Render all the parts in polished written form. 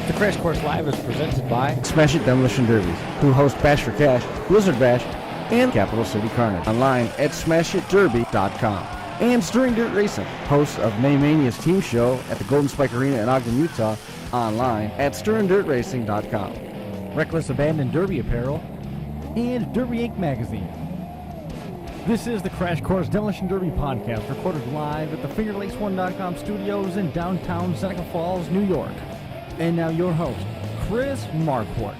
The Crash Course Live is presented by Smash It Demolition Derbies, who host Bash for Cash, Blizzard Bash, and Capital City Carnage. Online at smashitderby.com. And Stirring Dirt Racing, hosts of Maymania's team show at the Golden Spike Arena in Ogden, Utah. Online at stirringdirtracing.com. Reckless Abandon Derby Apparel and Derby Inc. Magazine. This is the Crash Course Demolition Derby podcast, recorded live at the FingerLakes1.com studios in downtown Seneca Falls, New York. And now your host, Chris Marquardt.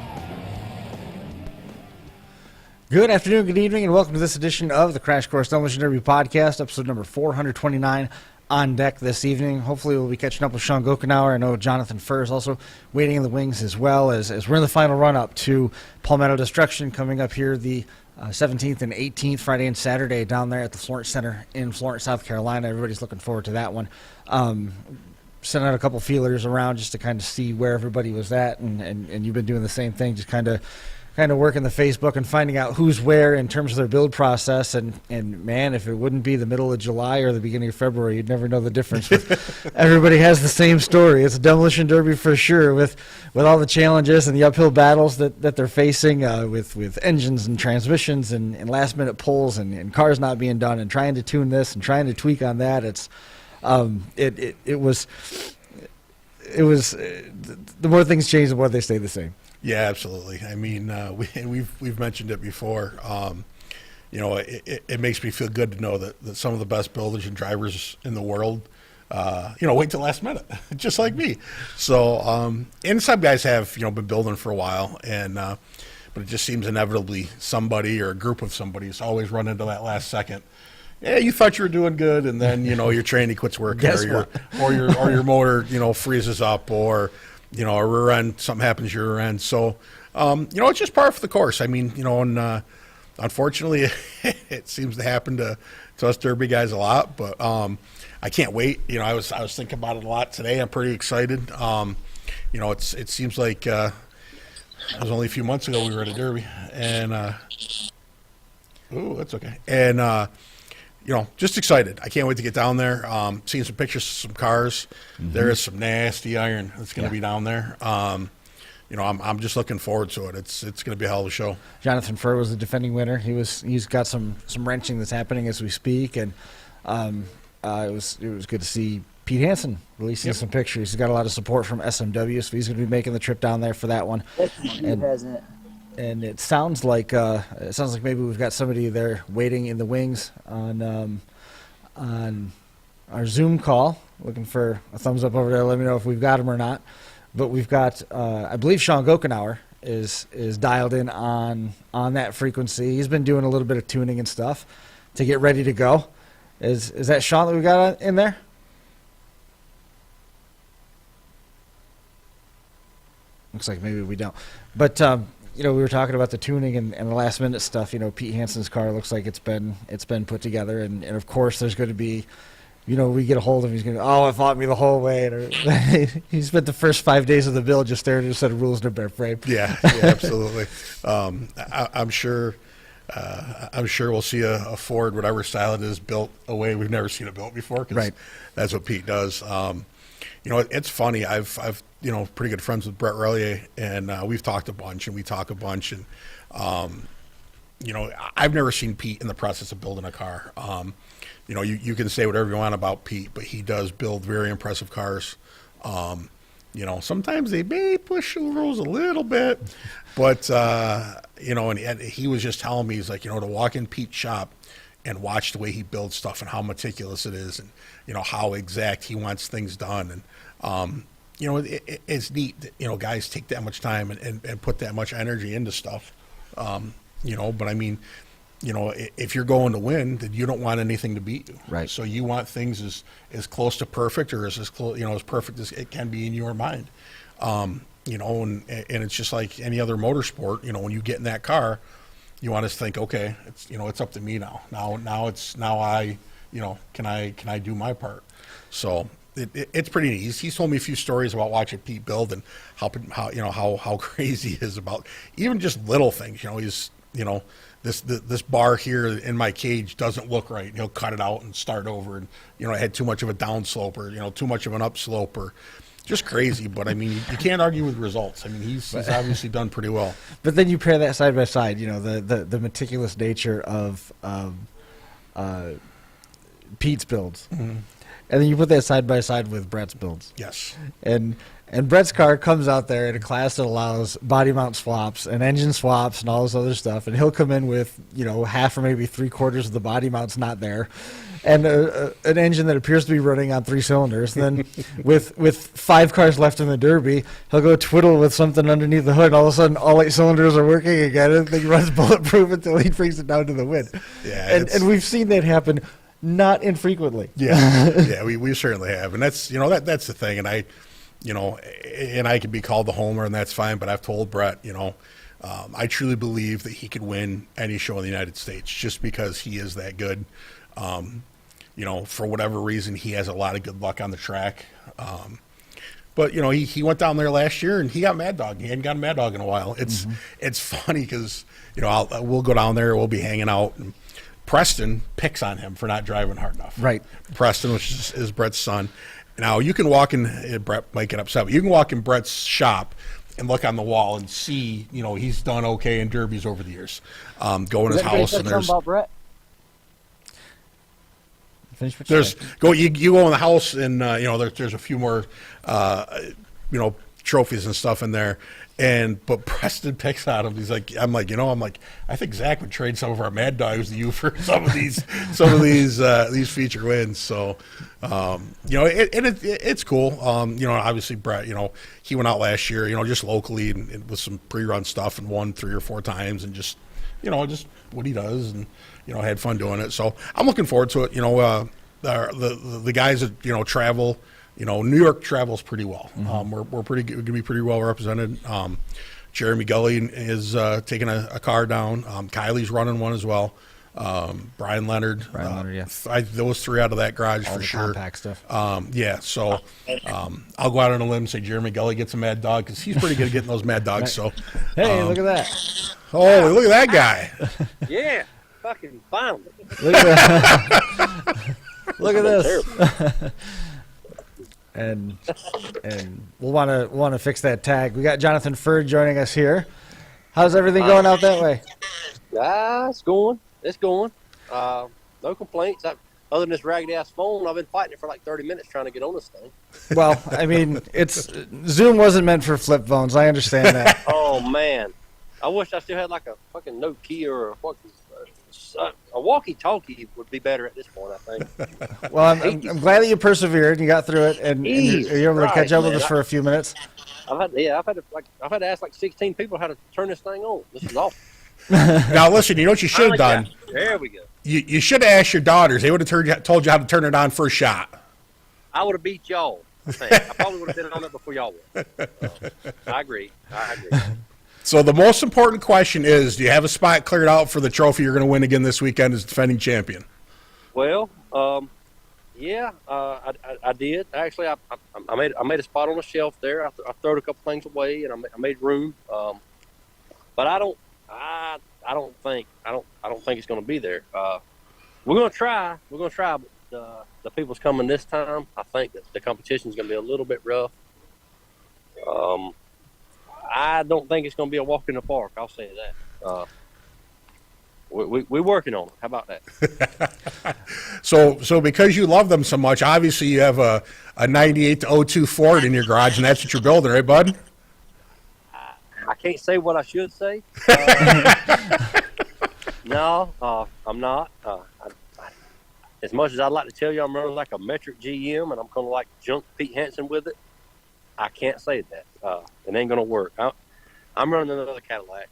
Good afternoon, good evening, and welcome to this edition of the Crash Course Demolition Derby podcast, episode number 429 on deck this evening. Hopefully we'll be catching up with Sean Gochenour. I know Jonathan Furr is also waiting in the wings as well, as we're in the final run-up to Palmetto Destruction coming up here the 17th and 18th, Friday and Saturday, down there at the Florence Center in Florence, South Carolina. Everybody's looking forward to that one. Sent out a couple feelers around just to kind of see where everybody was at, and you've been doing the same thing, just kind of working the Facebook and finding out who's where in terms of their build process. And man, if it wouldn't be the middle of July or the beginning of February, you'd never know the difference. Everybody has the same story. It's a demolition derby for sure, with all the challenges and the uphill battles that they're facing with engines and transmissions and last minute pulls and cars not being done and trying to tune this and trying to tweak on that. It was the more things change, the more they stay the same. Yeah, absolutely. I mean, we've mentioned it before. It makes me feel good to know that some of the best builders and drivers in the world, wait till last minute, just like me. So, and some guys have, been building for a while, but it just seems inevitably somebody or a group of somebody is always run into that last second. Yeah, you thought you were doing good, and then your tranny quits working, or your motor freezes up, or a rear end, something happens to your rear end. So it's just par for the course. I mean, and unfortunately, it seems to happen to us derby guys a lot. But I can't wait. I was thinking about it a lot today. I'm pretty excited. It seems like it was only a few months ago we were at a derby, and that's okay. And just excited. I can't wait to get down there. Seeing some pictures of some cars. Mm-hmm. There is some nasty iron that's going to be down there. I'm just looking forward to it. It's going to be a hell of a show. Jonathan Furr was the defending winner. He's got some wrenching that's happening as we speak, and it was good to see Pete Hansen releasing some pictures. He's got a lot of support from SMW, so he's going to be making the trip down there for that one. And it sounds like maybe we've got somebody there waiting in the wings on our Zoom call, looking for a thumbs up over there. Let me know if we've got him or not. But we've got, I believe Sean Gochenour is dialed in on that frequency. He's been doing a little bit of tuning and stuff to get ready to go. Is that Sean that we got in there? Looks like maybe we don't. But we were talking about the tuning and the last minute stuff. Pete Hansen's car looks like it's been put together, and of course there's going to be, we get a hold of him, he's going to, it fought me the whole way. He spent the first 5 days of the build just staring at a set of rules in a bare frame. Yeah, absolutely. I'm sure we'll see a Ford, whatever style it is, built a way we've never seen it built before. Cause that's what Pete does. It's funny. I've pretty good friends with Brett Relier, and we've talked a bunch, and we talk a bunch, and I've never seen Pete in the process of building a car. You can say whatever you want about Pete, but he does build very impressive cars. Sometimes they may push the rules a little bit, but and he was just telling me, he's like, to walk in Pete's shop and watch the way he builds stuff and how meticulous it is, and how exact he wants things done, and it's neat that, guys take that much time and put that much energy into stuff. But I mean, if you're going to win, then you don't want anything to beat you. Right. So you want things as close to perfect, or as close, as perfect as it can be in your mind. And it's just like any other motorsport. When you get in that car, you want to think, okay, it's up to me now. Now I can I do my part? So it's pretty neat. He's told me a few stories about watching Pete build and how crazy he is about even just little things. He's this bar here in my cage doesn't look right. He'll cut it out and start over, and it had too much of a downslope, or too much of an upslope, or just crazy. But I mean, you can't argue with results. I mean, he's obviously done pretty well. But then you pair that side by side, the meticulous nature of Pete's builds, and then you put that side by side with Brett's builds. Yes. And Brett's car comes out there in a class that allows body mount swaps and engine swaps and all this other stuff, and he'll come in with half or maybe 3/4 of the body mounts not there, and an engine that appears to be running on 3 cylinders. And then with 5 cars left in the Derby, he'll go twiddle with something underneath the hood, and all of a sudden all 8 cylinders are working again, and the thing runs bulletproof until he brings it down to the wind. Yeah, and we've seen that happen not infrequently. Yeah, we certainly have, and that's that's the thing, and I could be called the homer, and that's fine. But I've told Brett, I truly believe that he could win any show in the United States just because he is that good. For whatever reason, he has a lot of good luck on the track. But he went down there last year and he got Mad Dog. He hadn't gotten Mad Dog in a while. It's funny because we'll go down there, we'll be hanging out, and Preston picks on him for not driving hard enough. Right. Preston, which is Brett's son. Now you can walk in. Brett might get upset, but you can walk in Brett's shop and look on the wall and see, he's done okay in derbies over the years. Go in his house and there's about Brett? You go in the house and there's a few more trophies and stuff in there. But Preston picks on him. He's like, I'm like, I think Zach would trade some of our Mad Dogs to you for some of these feature wins. So, it's cool. Obviously Brett, he went out last year, just locally and with some pre-run stuff and won 3 or 4 times and just what he does and, had fun doing it. So I'm looking forward to it. The guys that, travel, New York travels pretty well. We're pretty going to be pretty well represented. Jeremy Gully is taking a car down. Kylie's running one as well. Brian Leonard. Yeah. Those 3 out of that garage all for the sure. Compact stuff. So I'll go out on a limb and say Jeremy Gully gets a Mad Dog because he's pretty good at getting those Mad Dogs. So hey, look at that! Oh, look at that guy! Yeah, fucking finally. Look at that! Look at this. And we'll want to fix that tag. We got Jonathan Ferd joining us here. How's everything going out that way? It's going. No complaints. Other than this ragged ass phone, I've been fighting it for like 30 minutes trying to get on this thing. Well, I mean, Zoom wasn't meant for flip phones. I understand that. Oh man, I wish I still had like a fucking Nokia or a walkie-talkie would be better at this point, I think. Well, I'm glad that you persevered and you got through it, and you're able to catch up with us for a few minutes. I've had to ask like 16 people how to turn this thing on. This is awful. Now listen, you know what you should have done? There we go. You should have asked your daughters. They would have told you how to turn it on first shot. I would have beat y'all. I think. I probably would have been on it before y'all would. I agree. So the most important question is, do you have a spot cleared out for the trophy you're going to win again this weekend as defending champion? Well, yeah, I did. Actually, I made a spot on the shelf there. I threw a couple things away, and I made room. But I don't think it's going to be there. We're going to try. But the people's coming this time. I think that the competition is going to be a little bit rough. I don't think it's going to be a walk in the park. I'll say that. We're working on it. How about that? So because you love them so much, obviously you have a 98 to 02 Ford in your garage, and that's what you're building, right, bud? I can't say what I should say. No, I'm not. As much as I'd like to tell you I'm running like a metric GM and I'm going to like junk Pete Hansen with it, I can't say that. It ain't going to work. I'm running another Cadillac.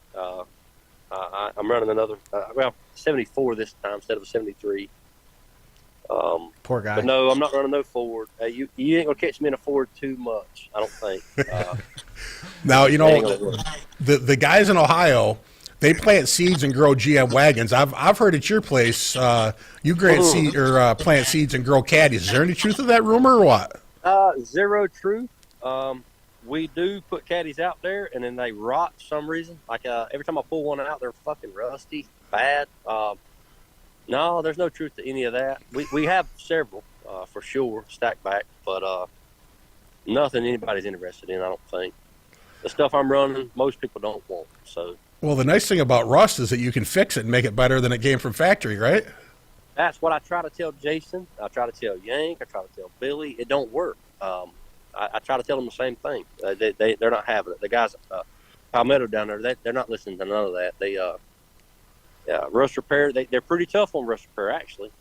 I'm running another, 74 this time instead of a 73. Poor guy. But no, I'm not running no Ford. You ain't going to catch me in a Ford too much, I don't think. Now, the guys in Ohio, they plant seeds and grow GM wagons. I've heard at your place you plant seeds and grow caddies. Is there any truth to that rumor or what? Zero truth. We do put caddies out there, and then they rot for some reason. Like every time I pull one out, they're fucking rusty, bad. No, there's no truth to any of that. We have several for sure stacked back, but nothing anybody's interested in. I don't think the stuff I'm running, most people don't want. So. Well, the nice thing about rust is that you can fix it and make it better than it came from factory, right? That's what I try to tell Jason. I try to tell Yank. I try to tell Billy. It don't work. I try to tell them the same thing. They're not having it. The guys, Palmetto down there, they're not listening to none of that. They rust repair. They're pretty tough on rust repair, actually.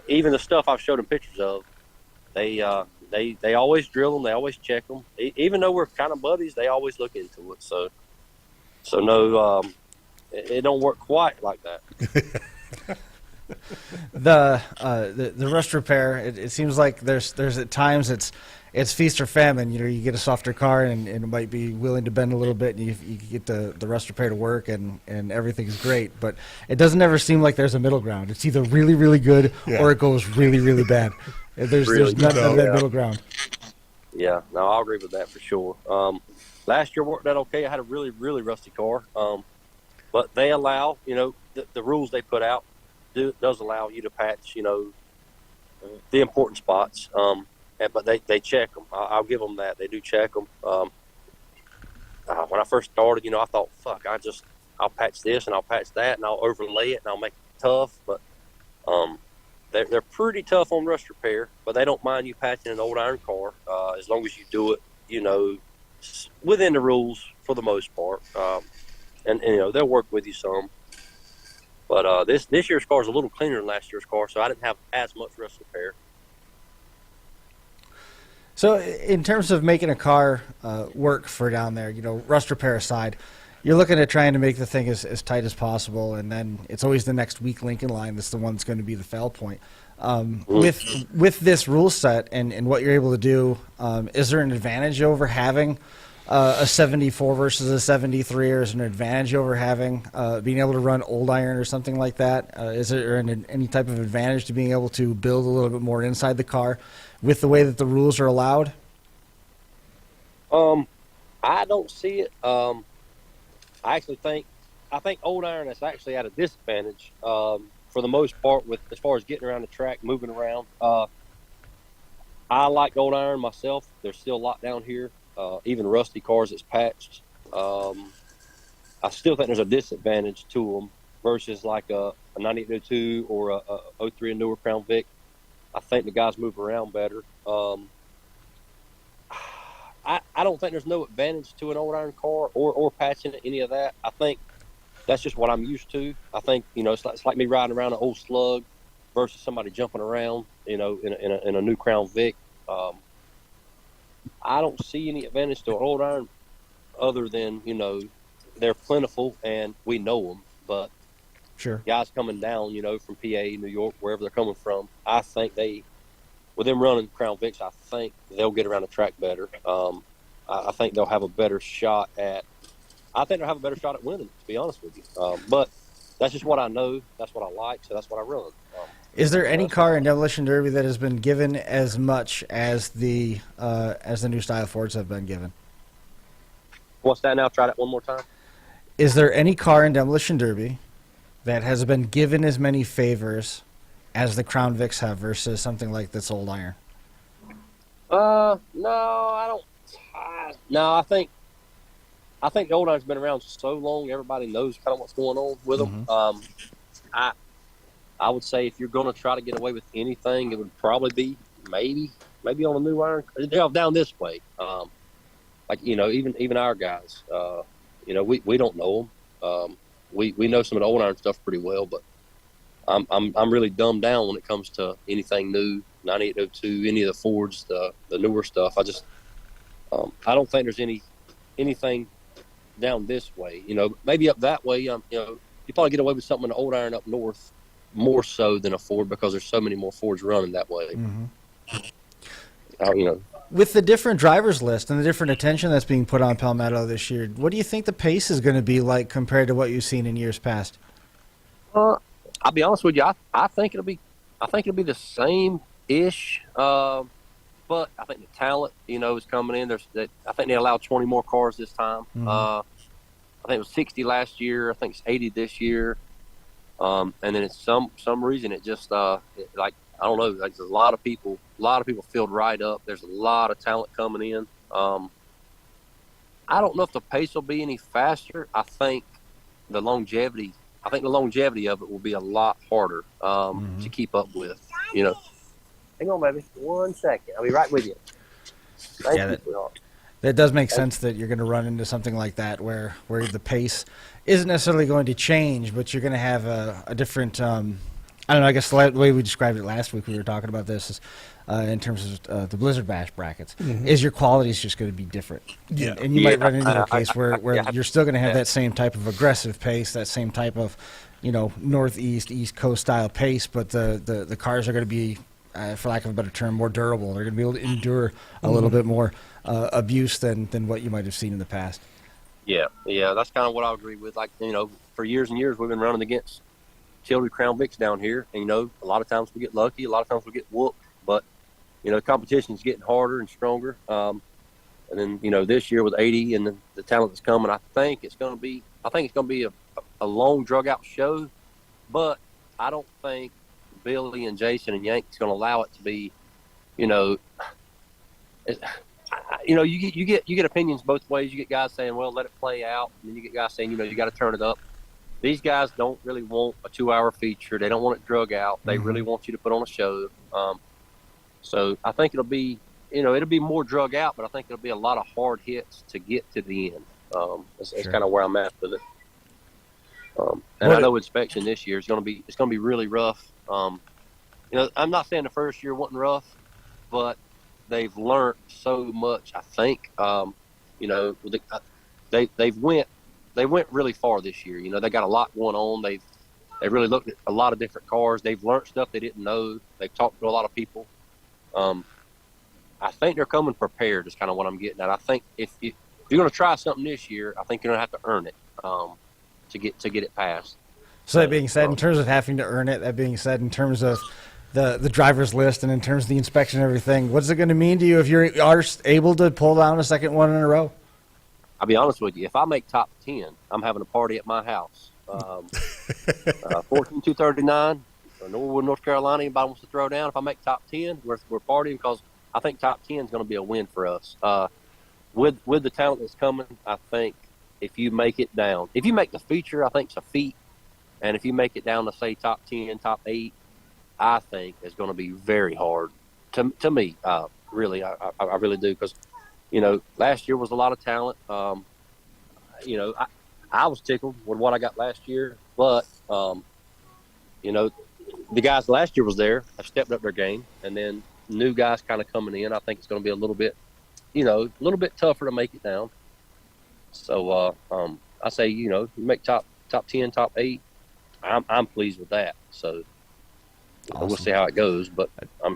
Even the stuff I've showed them pictures of, they always drill them. They always check them. Even though we're kind of buddies, they always look into it. So no, it don't work quite like that. The rust repair, it seems like there's at times it's feast or famine. You know, you get a softer car and it might be willing to bend a little bit, and you get the rust repair to work, and everything's great. But it doesn't ever seem like there's a middle ground. It's either really, really good or it goes really, really bad. There's none of that middle ground. Yeah, no, I'll agree with that for sure. Last year worked out okay. I had a really, really rusty car, but they allow, the rules they put out does allow you to patch, the important spots. But they check them. I'll give them that. They do check them. When I first started, I thought, fuck, I'll patch this and I'll patch that and I'll overlay it and I'll make it tough. But they're pretty tough on rust repair, but they don't mind you patching an old iron car as long as you do it, within the rules for the most part. And they'll work with you some. But this year's car is a little cleaner than last year's car, so I didn't have as much rust repair. So in terms of making a car work for down there, rust repair aside, you're looking at trying to make the thing as tight as possible, and then it's always the next weak link in line that's the one that's going to be the fail point. With this rule set and what you're able to do, is there an advantage over having a 74 versus a 73, or is there an advantage over having being able to run old iron or something like that? Is there any type of advantage to being able to build a little bit more inside the car with the way that the rules are allowed? I don't see it. I think old iron is actually at a disadvantage for the most part as far as getting around the track, moving around. I like old iron myself. There's still a lot down here. Even rusty cars that's patched. I still think there's a disadvantage to them versus like a 9802 or a 03 and newer Crown Vic. I think the guys move around better. I don't think there's no advantage to an old iron car or patching it, any of that. I think that's just what I'm used to. I think, it's like me riding around an old Slug versus somebody jumping around, in a new Crown Vic. I don't see any advantage to an old iron other than, they're plentiful and we know them. But sure, guys coming down, from PA, New York, wherever they're coming from, I think with them running Crown Vics, I think they'll get around the track better. I think they'll have a better shot at winning, to be honest with you. But that's just what I know. That's what I like. So that's what I run. Is there any car in Demolition Derby that has been given as much as the new style Fords have been given? What's that now? Try that one more time. Is there any car in Demolition Derby that has been given as many favors as the Crown Vics have versus something like this old iron? No, I don't. No, I think the old iron's been around so long, everybody knows kind of what's going on with them. I would say if you're going to try to get away with anything, it would probably be maybe on a new iron down this way. Even our guys, we don't know them. We know some of the old iron stuff pretty well, but I'm really dumbed down when it comes to anything new, 9802, any of the Fords, the newer stuff. I don't think there's anything down this way. Maybe up that way. You probably get away with something in the old iron up north more so than a Ford because there's so many more Fords running that way. Mm-hmm. With the different drivers list and the different attention that's being put on Palmetto this year, what do you think the pace is going to be like compared to what you've seen in years past? I'll be honest with you. I think it'll be the same ish. But I think the talent, is coming in. I think they allowed 20 more cars this time. Mm-hmm. I think it was 60 last year. I think it's 80 this year. And then it's some reason it just like I don't know. Like, there's a lot of people filled right up. There's a lot of talent coming in. I don't know if the pace will be any faster. I think the longevity of it will be a lot harder to keep up with. You know. Hang on, baby. 1 second. I'll be right with you. Thank you, sweetheart. That does make sense that you're going to run into something like that where the pace isn't necessarily going to change, but you're going to have a different, I don't know, I guess the way we described it last week, we were talking about this is, in terms of the Blizzard Bash brackets, is your quality is just going to be different. Yeah. And you might run into a case where you're still going to have that same type of aggressive pace, that same type of, northeast, east coast style pace, but the cars are going to be, for lack of a better term, more durable. They're going to be able to endure a little bit more abuse than what you might have seen in the past. Yeah, that's kind of what I agree with. Like, for years and years we've been running against Childry Crown Vics down here, and a lot of times we get lucky, a lot of times we get whooped, but competition's getting harder and stronger. And then this year with 80 and the talent that's coming, I think it's going to be a long drug out show, but I don't think Billy and Jason and Yank is going to allow it to be, you get opinions both ways. You get guys saying, well, let it play out. And then you get guys saying, you got to turn it up. These guys don't really want a 2-hour feature. They don't want it drug out. They really want you to put on a show. So I think it'll be more drug out, but I think it'll be a lot of hard hits to get to the end. That's kind of where I'm at with it. And I know inspection this year is going to be really rough. I'm not saying the first year wasn't rough, but they've learned so much. I think, they went really far this year. They got a lot going on. They really looked at a lot of different cars. They've learned stuff they didn't know. They've talked to a lot of people. I think they're coming prepared. Is kind of what I'm getting at. I think if you're going to try something this year, I think you're going to have to earn it to get it passed. So that being said, in terms of having to earn it, that being said, in terms of the driver's list and in terms of the inspection and everything, what's it going to mean to you if you are able to pull down a second one in a row? I'll be honest with you. If I make top 10, I'm having a party at my house. 14239, Norwood, North Carolina. Anybody wants to throw down? If I make top 10, we're partying because I think top 10 is going to be a win for us. With the talent that's coming, I think if you make it down, if you make the feature, I think it's a feat. And if you make it down to, say, top 10, top 8, I think it's going to be very hard to me. Really, I really do. Because, last year was a lot of talent. I was tickled with what I got last year. But, the guys last year was there have stepped up their game. And then new guys kind of coming in. I think it's going to be a little bit tougher to make it down. So I say, you make top 10, top 8. I'm pleased with that. So awesome. We'll see how it goes. But I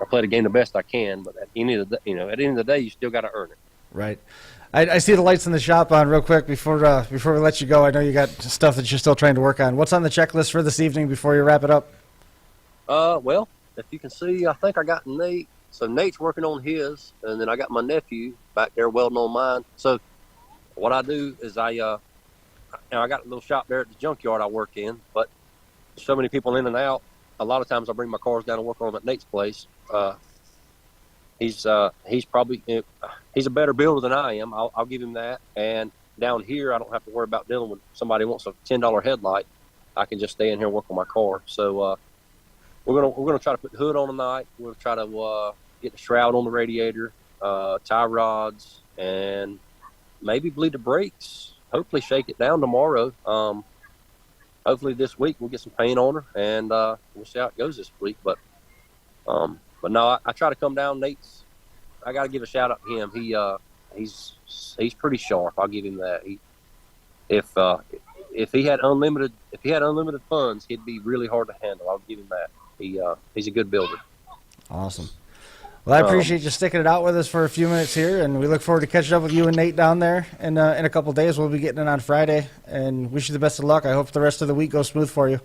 play the game the best I can. But at the end of the day, you still got to earn it. Right. I see the lights in the shop on real quick before we let you go. I know you got stuff that you're still trying to work on. What's on the checklist for this evening before you wrap it up? Well, if you can see, I think I got Nate. So Nate's working on his, and then I got my nephew back there welding on mine. So what I do is I got a little shop there at the junkyard I work in, but so many people in and out. A lot of times I bring my cars down and work on them at Nate's place. He's probably he's a better builder than I am. I'll give him that. And down here, I don't have to worry about dealing with somebody who wants a $10 headlight. I can just stay in here and work on my car. So we're gonna try to put the hood on tonight. We'll try to get the shroud on the radiator, tie rods, and maybe bleed the brakes. Hopefully shake it down tomorrow. Hopefully this week we'll get some paint on her, and we'll see how it goes this week. But no, I try to come down. Nate's, I got to give a shout out to him. He's pretty sharp. I'll give him that. If he had unlimited funds, he'd be really hard to handle. I'll give him that. He's a good builder. Awesome. Well, I appreciate you sticking it out with us for a few minutes here, and we look forward to catching up with you and Nate down there. And in a couple of days, we'll be getting it on Friday, and wish you the best of luck. I hope the rest of the week goes smooth for you.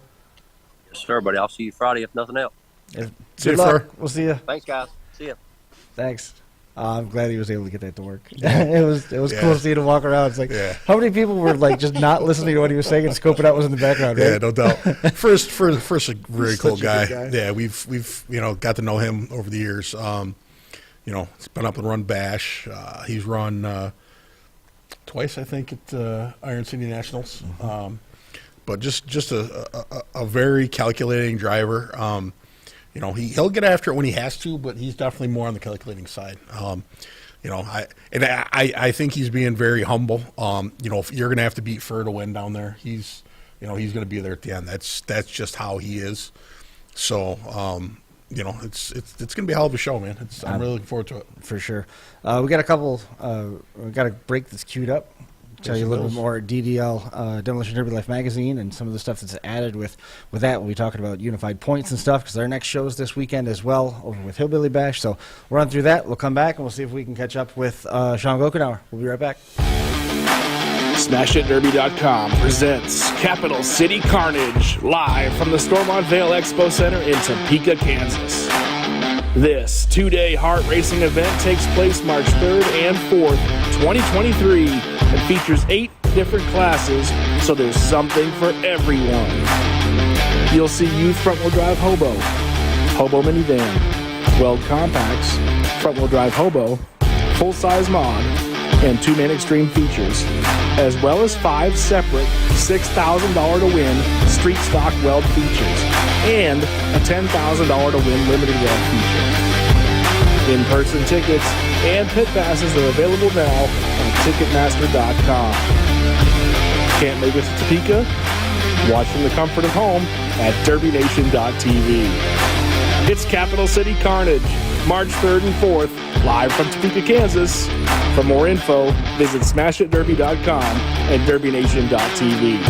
Yes, sir, buddy. I'll see you Friday if nothing else. Good luck. We'll see you. Thanks, guys. See ya. Thanks. I'm glad he was able to get that to work. It was cool to see him walk around. It's like, Yeah. how many people were like just not listening to what he was saying and scoping out was in the background, right? Yeah, no doubt. First a very He's cool such a guy. good guy. Yeah, we've got to know him over the years. He's been up and run Bash. He's run twice, I think, at Iron City Nationals. But just a very calculating driver. He'll get after it when he has to, but he's definitely more on the calculating side. I think he's being very humble. If you're going to have to beat Fur to win down there, he's going to be there at the end. That's just how he is. So, it's going to be a hell of a show, man. I'm really looking forward to it. For sure. We got a couple. We got a break that's queued up. Tell you a little bit more DDL Demolition Derby Life magazine and some of the stuff that's added with that. We'll be talking about unified points and stuff because our next show is this weekend as well over with Hillbilly Bash. So we'll run through that. We'll come back and we'll see if we can catch up with Sean Gochenour. We'll be right back. SmashItDerby.com presents Capital City Carnage live from the Stormont Vale Expo Center in Topeka, Kansas. This two-day heart racing event takes place March 3rd and 4th, 2023, and features 8 different classes, so there's something for everyone. You'll see youth front-wheel drive hobo, hobo minivan, weld compacts, front-wheel drive hobo, full-size mod, and 2-man extreme features, as well as 5 separate $6,000 to win street stock weld features, and a $10,000 to win limited weld feature. In-person tickets and pit passes are available now on Ticketmaster.com. Can't make it to Topeka? Watch from the comfort of home at DerbyNation.tv. It's Capital City Carnage, March 3rd and 4th, live from Topeka, Kansas. For more info, visit SmashItDerby.com and DerbyNation.tv.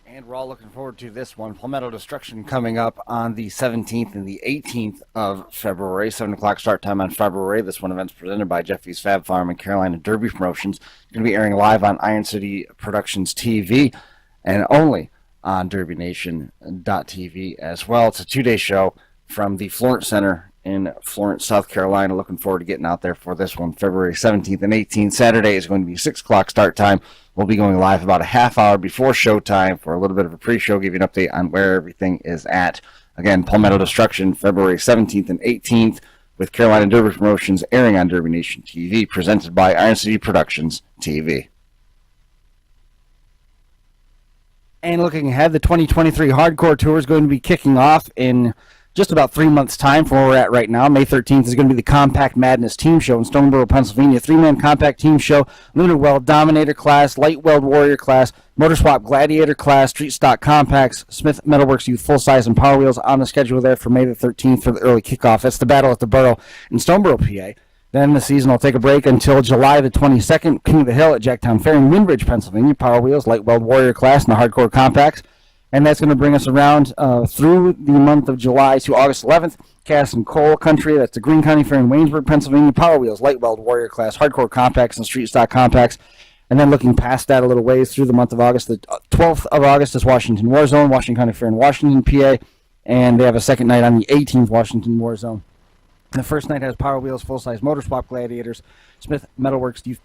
And we're all looking forward to this one. Palmetto Destruction coming up on the 17th and the 18th of February. 7 o'clock start time on February. This one event's presented by Jeffy's Fab Farm and Carolina Derby Promotions. It's going to be airing live on Iron City Productions TV and only on DerbyNation.tv as well. It's a 2-day show from the Florence Center in Florence, South Carolina. Looking forward to getting out there for this one, February 17th and 18th. Saturday is going to be 6 o'clock start time. We'll be going live about a half hour before showtime for a little bit of a pre-show, give you an update on where everything is at. Again, Palmetto Destruction, February 17th and 18th, with Carolina Derby Promotions airing on Derby Nation TV, presented by Iron City Productions TV. And looking ahead, the 2023 Hardcore Tour is going to be kicking off in just about 3 months' time from where we're at right now. May 13th is going to be the Compact Madness Team Show in Stoneboro, Pennsylvania. 3-man compact team show, Lunar Weld Dominator class, Light Weld Warrior class, Motor Swap Gladiator class, Street Stock Compacts, Smith Metalworks Youth Full Size and Power Wheels on the schedule there for May the 13th for the early kickoff. That's the battle at the Borough in Stoneboro, PA. Then the season will take a break until July the 22nd, King of the Hill at Jacktown Fair in Windbridge, Pennsylvania. Power Wheels, Light Weld Warrior class, and the Hardcore Compacts. And that's going to bring us around through the month of July to August 11th. Cass and Coal Country, that's the Greene County Fair in Waynesburg, Pennsylvania. Power Wheels, Light Weld Warrior class, Hardcore Compacts, and Street Stock Compacts. And then looking past that a little ways through the month of August, the 12th of August is Washington War Zone, Washington County Fair in Washington, PA. And they have a second night on the 18th, Washington War Zone. The first night has Power Wheels, Full-Size Motor Swap Gladiators, Smith Metalworks Youth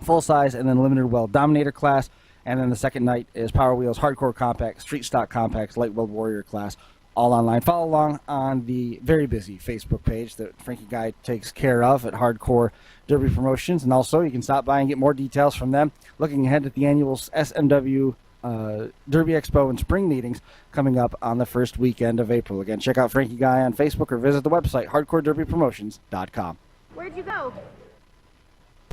Full-Size, and then Limited Weld Dominator class. And then the second night is Power Wheels, Hardcore Compacts, Street Stock Compacts, Light Weld Warrior class, all online. Follow along on the very busy Facebook page that Frankie Guy takes care of at Hardcore Derby Promotions. And also you can stop by and get more details from them. Looking ahead at the annual SMW Derby Expo and Spring Meetings coming up on the first weekend of April. Again, check out Frankie Guy on Facebook or visit the website, hardcorederbypromotions.com. Where'd you go?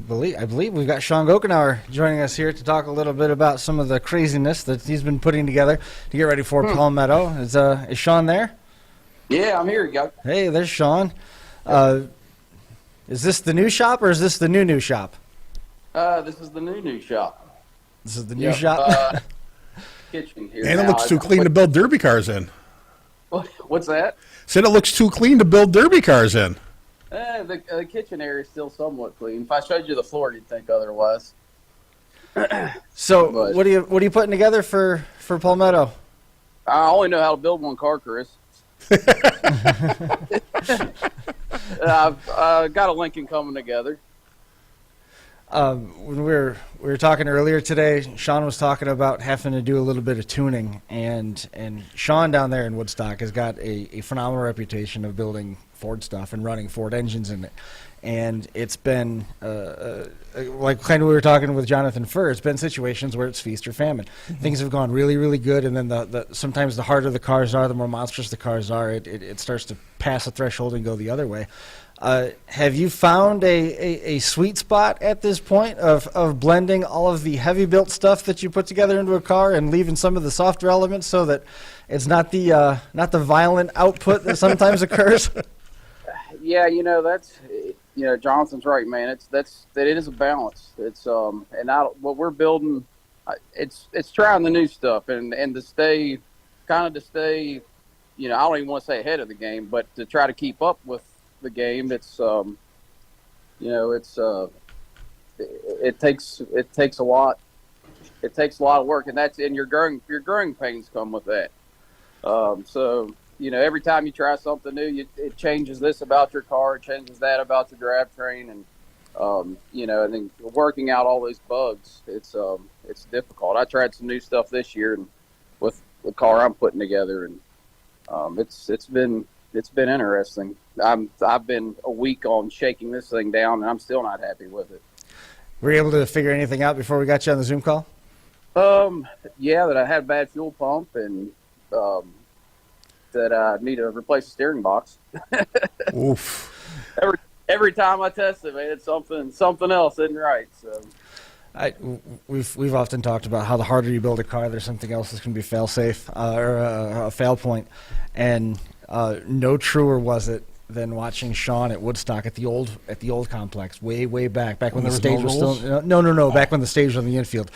I believe we've got Sean Gochenour joining us here to talk a little bit about some of the craziness that he's been putting together to get ready for Palmetto. Is Sean there? Yeah, I'm here. You go. Hey, there's Sean. Is this the new shop or is this the new shop? This is the new shop. This is the new shop? Kitchen here. And it now. looks too clean to build derby cars in. What's that? Said it looks too clean to build derby cars in. The kitchen area is still somewhat clean. If I showed you the floor, you'd think otherwise. So But- what are you putting together for Palmetto? I only know how to build one car, Chris. I've got a Lincoln coming together. When we were talking earlier today, Sean was talking about having to do a little bit of tuning, and Sean down there in Woodstock has got a phenomenal reputation of building Ford stuff and running Ford engines in it. And it's been like kind of we were talking with Jonathan Furr. It's been situations where it's feast or famine. Things have gone really, really good, and then the sometimes the harder the cars are, the more monstrous the cars are. It starts to pass a threshold and go the other way. Have you found a sweet spot at this point of blending all of the heavy built stuff that you put together into a car and leaving some of the softer elements so that it's not the violent output that sometimes occurs? Yeah, that's Jonathan's right, man. It is a balance. It's what we're building, it's trying the new stuff and to stay, I don't even want to say ahead of the game, but to try to keep up with the game. It takes a lot. It takes a lot of work, and your growing pains come with that. So every time you try something new, it changes this about your car, it changes that about the drivetrain, and and then working out all those bugs. It's difficult. I tried some new stuff this year, and with the car I'm putting together, and it's been interesting. I've been a week on shaking this thing down, and I'm still not happy with it. Were you able to figure anything out before we got you on the Zoom call? Yeah, that I had a bad fuel pump, and that I need to replace the steering box. Oof. Every time I test it, man, it's something else isn't right. So. We've often talked about how the harder you build a car, there's something else that's going to be fail safe or a fail point, and no truer was it than watching Sean at Woodstock at the old complex way back when the stage was still no back when the stage was on the infield.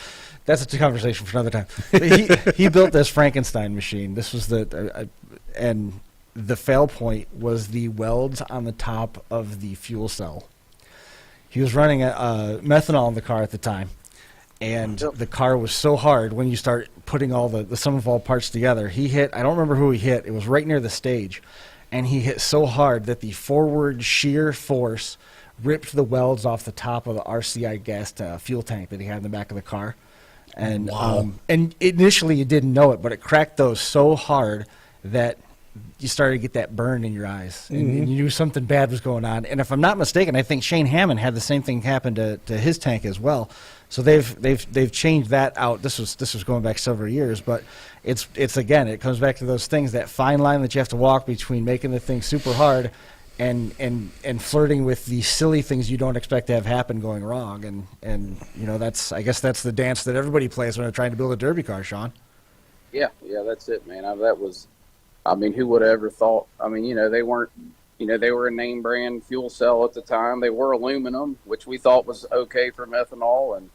That's a conversation for another time. He built this Frankenstein machine. This was and the fail point was the welds on the top of the fuel cell. He was running a methanol in the car at the time, and the car was so hard when you start putting all the sum of all parts together. He hit, I don't remember who he hit, it was right near the stage, and he hit so hard that the forward shear force ripped the welds off the top of the RCI gas fuel tank that he had in the back of the car. And and initially you didn't know it, but it cracked those so hard that you started to get that burn in your eyes, and you knew something bad was going on. And if I'm not mistaken, I think Shane Hammond had the same thing happen to his tank as well. So they've changed that out. This was going back several years, but it's again, it comes back to those things, that fine line that you have to walk between making the thing super hard and flirting with the silly things you don't expect to have happen going wrong. And I guess that's the dance that everybody plays when they're trying to build a derby car, Sean. Yeah, that's it, man. Who would have ever thought? They weren't, they were a name brand fuel cell at the time. They were aluminum, which we thought was okay for methanol. And,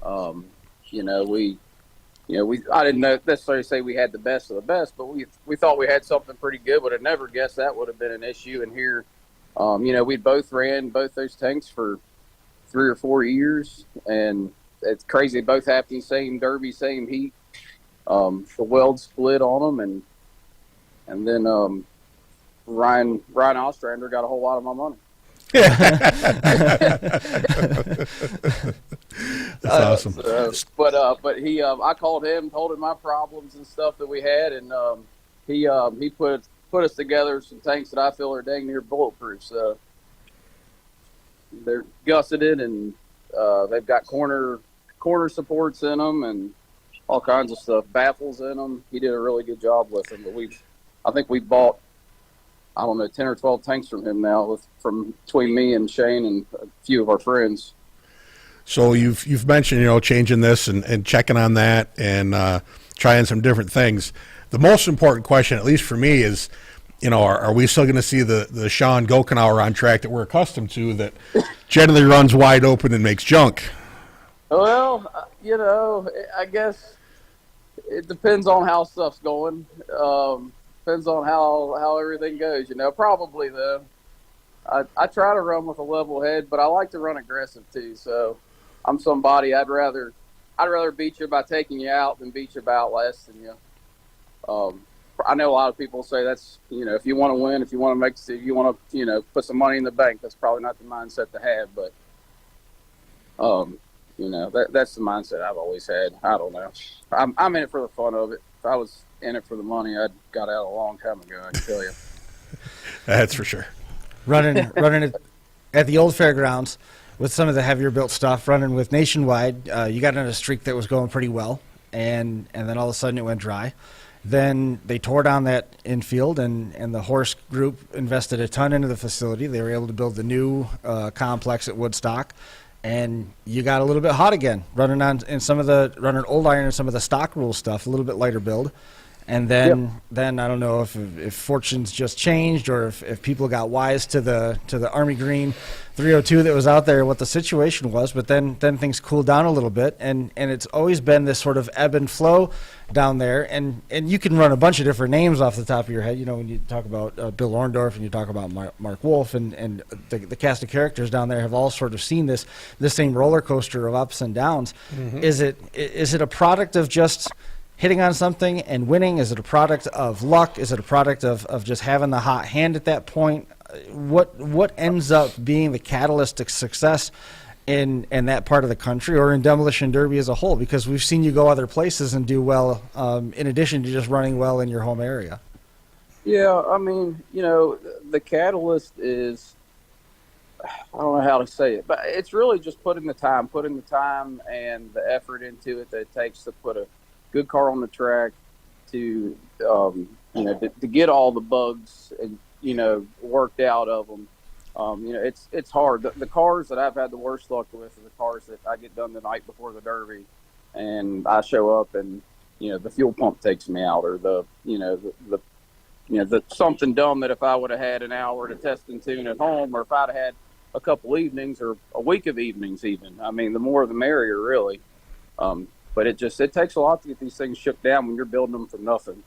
I didn't necessarily say we had the best of the best, but we thought we had something pretty good, but I never guessed that would have been an issue. And here, we both ran both those tanks for 3 or 4 years, and it's crazy. Both happened same derby, same heat. The weld split on them, and then Ryan Ostrander got a whole lot of my money. That's awesome. But he, I called him, told him my problems and stuff that we had, and he put us together some tanks that I feel are dang near bulletproof. So they're gusseted, and they've got corner supports in them and all kinds of stuff, baffles in them. He did a really good job with them. But I think we bought, 10 or 12 tanks from him now, from between me and Shane and a few of our friends. So you've mentioned, changing this and checking on that and trying some different things. The most important question, at least for me, is, are we still going to see the Sean Gochenour on track that we're accustomed to, that generally runs wide open and makes junk? Well, I guess it depends on how stuff's going. Depends on how everything goes. Probably though. I try to run with a level head, but I like to run aggressive too. So I'm somebody I'd rather I'd rather beat you by taking you out than beat you by outlasting you. I know a lot of people say that's, if you want to win, if you want to put some money in the bank, that's probably not the mindset to have. But, that's the mindset I've always had. I don't know. I'm in it for the fun of it. If I was in it for the money, I'd got out a long time ago, I can tell you. That's for sure. Running it at the old fairgrounds with some of the heavier built stuff, running with Nationwide, you got on a streak that was going pretty well, and then all of a sudden it went dry. Then they tore down that infield, and the horse group invested a ton into the facility. They were able to build the new complex at Woodstock, and you got a little bit hot again, running old iron and some of the stock rule stuff, a little bit lighter build. And then I don't know if fortunes just changed or if people got wise to the Army Green 302 that was out there, what the situation was. But then things cooled down a little bit, and it's always been this sort of ebb and flow down there. And you can run a bunch of different names off the top of your head. When you talk about Bill Orndorff and you talk about Mark Wolf and the cast of characters down there have all sort of seen this same roller coaster of ups and downs. Mm-hmm. Is it a product of just hitting on something and winning? Is it a product of luck? Is it a product of just having the hot hand at that point? What ends up being the catalyst to success in that part of the country or in Demolition Derby as a whole? Because we've seen you go other places and do well in addition to just running well in your home area. Yeah, I mean, the catalyst is, I don't know how to say it, but it's really just putting the time and the effort into it that it takes to put a good car on the track, to to get all the bugs and worked out of them. It's hard. The cars that I've had the worst luck with are the cars that I get done the night before the Derby, and I show up and the fuel pump takes me out, or the something dumb that if I would have had an hour to test and tune at home, or if I'd had a couple evenings or a week of evenings even. I mean, the more the merrier, really. But it takes a lot to get these things shook down when you're building them from nothing.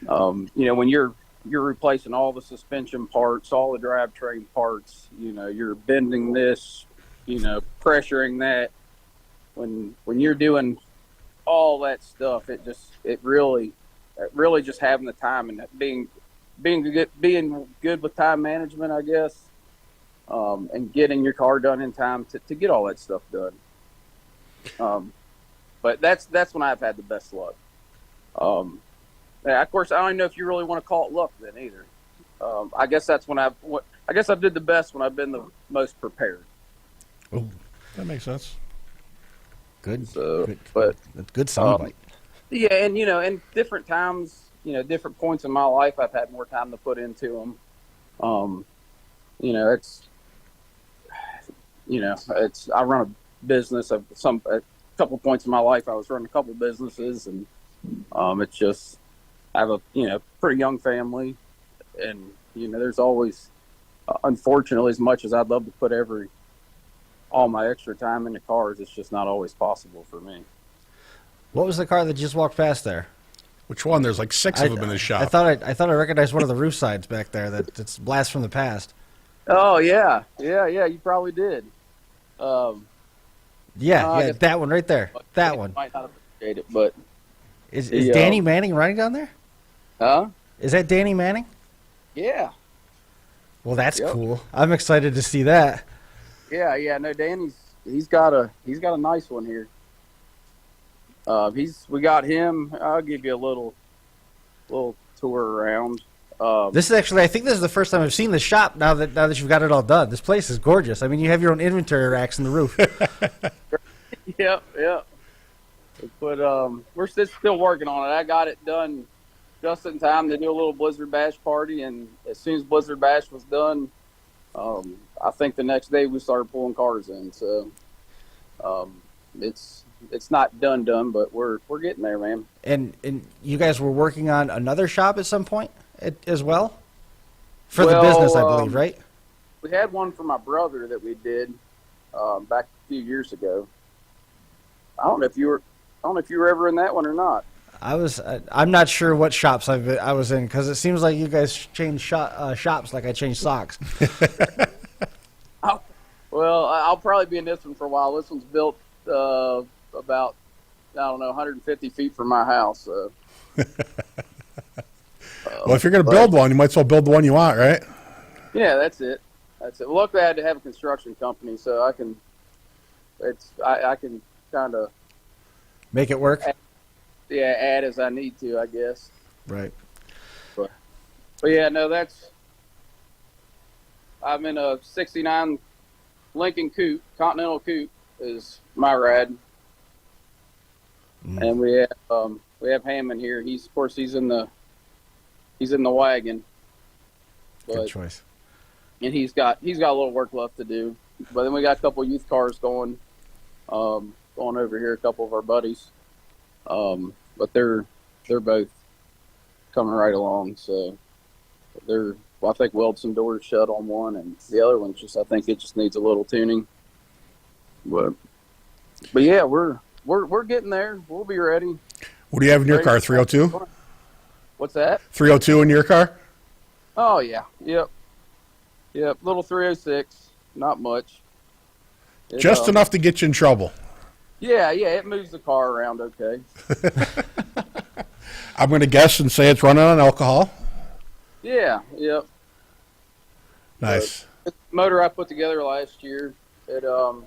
When you're replacing all the suspension parts, all the drivetrain parts, you're bending this, pressuring that. When you're doing all that stuff, it really just having the time and being good with time management, I guess, and getting your car done in time to get all that stuff done. But that's when I've had the best luck. Of course, I don't know if you really want to call it luck then either. I guess that's when I did the best when I've been the most prepared. Oh, that makes sense. Good. But that's good soundbite. Yeah, and in different times, different points in my life, I've had more time to put into them. I run a business of couple points in my life I was running a couple businesses, and it's just I have a pretty young family, and there's always unfortunately, as much as I'd love to put all my extra time into cars, it's just not always possible for me. What was the car that just walked past there? Which one? There's like 6 of them in the shop. I thought I recognized one of the roof sides back there. That's blast from the past. Oh yeah, you probably did. Yeah, that one right there. That one. Might not appreciate it, but is Danny Manning running down there? Huh? Is that Danny Manning? Yeah. Well, that's cool. I'm excited to see that. Yeah. No, he's got a nice one here. We got him. I'll give you a little tour around. I think this is the first time I've seen the shop now that you've got it all done. This place is gorgeous. I mean, you have your own inventory racks in the roof. Yeah. But we're still working on it. I got it done just in time to do a little Blizzard Bash party, and as soon as Blizzard Bash was done, I think the next day we started pulling cars in. So it's not done, but we're getting there, man. And you guys were working on another shop at some point as well? For the business, I believe, right? We had one for my brother that we did back a few years ago. I don't know if you were ever in that one or not. I'm not sure what shops I was in, because it seems like you guys change shops like I change socks. Well, I'll probably be in this one for a while. This one's built about, I don't know, 150 feet from my house. So. Well, if you're going to build one, you might as well build the one you want, right? Yeah, that's it. That's it. Well, luckily, I had to have a construction company, so I can kind of Make it work. add as I need to, I guess. Right. But yeah, no, I'm in a '69 Lincoln Coupe, Continental Coupe is my ride, and we have Hammond here. He's in the wagon. Good choice. And he's got a little work left to do. But then we got a couple of youth cars going over here, a couple of our buddies. But they're both coming right along. So I think weld some doors shut on one, and the other one I think it just needs a little tuning. But yeah, we're getting there. We'll be ready. What do you have in your car? 302? What's that? 302 in your car? Oh yeah, yep. Little 306, not much. Just enough to get you in trouble. Yeah, it moves the car around okay. I'm going to guess and say it's running on alcohol. Yeah, yep. Nice. The motor I put together last year, I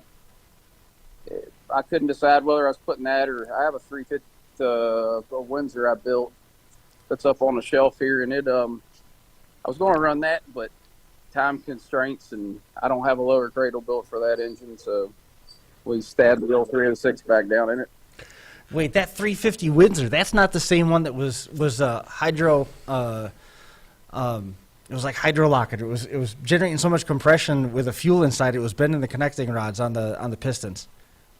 couldn't decide whether I was putting that or I have a 350 a Windsor I built that's up on the shelf here, and I was going to run that, but time constraints, and I don't have a lower cradle built for that engine, so we stabbed the old 306 back down in it. Wait, that 350 Windsor, that's not the same one that was hydro. It was like hydrolocked. It was generating so much compression with the fuel inside. It was bending the connecting rods on the pistons.